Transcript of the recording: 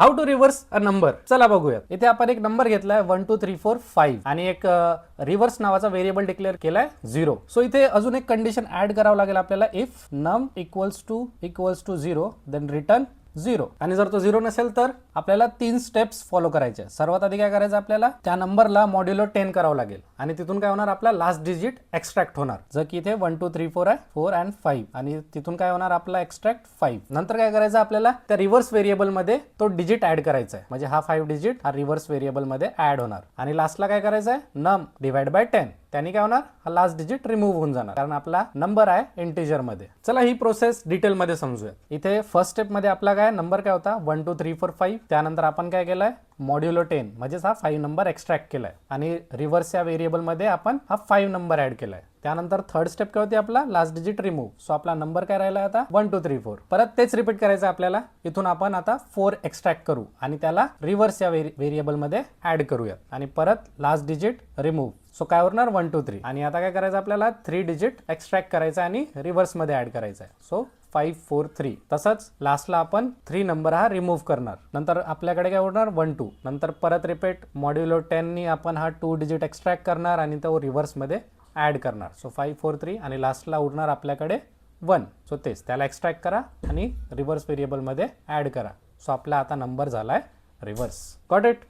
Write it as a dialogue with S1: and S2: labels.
S1: How to reverse a number. चला बघूया. इथे आपण एक नंबर घेतलाय 1 2 3 4 5 आणि एक रिव्हर्स नावाचा व्हेरिएबल डिक्लेअर केलाय 0. सो इथे अजून एक कंडिशन ऍड करावं लागेल आपल्याला. इफ नम इक्वल्स टू 0 देन रिटर्न 0. आणि जर तो 0 नसेल तर आपल्याला 3 स्टेप्स फॉलो करायचे. सर्वात आधी काय करायचं, आपल्याला त्या नंबरला मॉड्युलो 10 करावं लागेल आणि तिथून काय होणार, आपला लास्ट डिजिट एक्स्ट्रॅक्ट होणार. जर की इथे 1 2 3 4 आहे, 4 and 5 आणि तिथून काय होणार, आपला एक्स्ट्रॅक्ट 5. नंतर काय करायचं, आपल्याला त्या रिव्हर्स व्हेरिएबल मध्ये तो डिजिट ऍड करायचा आहे. म्हणजे हा 5 डिजिट हा रिव्हर्स व्हेरिएबल मध्ये ऍड होणार. आणि लास्टला काय करायचं आहे, नम डिवाइड बाय 10. त्याने काय होणार, हा लास्ट डिजिट रिमूव्ह होऊन जाणार कारण आपला नंबर आहे इंटिजर मध्ये. चला ही प्रोसेस डिटेल मध्ये समजूया. इथे फर्स्ट स्टेप मध्ये आपला काय नंबर काय होता 1 2 3 4 5. त्यानंतर आपण काय केलंय, मॉड्युलो 10 म्हणजेच हा 5 नंबर एक्स्ट्रॅक्ट केलाय आणि रिव्हर्स या व्हेरिएबल मध्ये आपण हा 5 नंबर ऍड केलाय. त्यानंतर थर्ड स्टेप काय होती, आपला लास्ट डिजिट रिमूव्ह. सो आपला नंबर काय राहिला आता 1 2 3 4. परत तेच रिपीट करायचं आपल्याला. इथून आपण आता 4 एक्स्ट्रॅक्ट करू आणि त्याला रिव्हर्स या व्हेरिएबल मध्ये ऍड करूया आणि परत लास्ट डिजिट रिमूव्ह. सो काय होणार 1 2 3. आणि आता काय करायचं, आपल्याला 3 डिजिट एक्स्ट्रॅक्ट करायचा आणि रिव्हर्स मध्ये ऍड करायचा आहे. सो 5 4 3. तसंच लास्टला आपण 3 नंबर हा रिमूव्ह करणार. नंतर आपल्याकडे काय होणार 1 2. नंतर परत रिपीट मॉड्युलो 10 नी आपण हा 2 डिजिट एक्स्ट्रॅक्ट करणार आणि तो रिव्हर्स मध्ये ऍड करणार. सो 5 4 3 आणि लास्टला उरणार आपल्याकडे 1. सो तेच त्याला एक्स्ट्रॅक्ट करा आणि रिव्हर्स व्हेरिएबल मध्ये ऍड करा. सो आपला आता नंबर झालाय रिव्हर्स. Got it.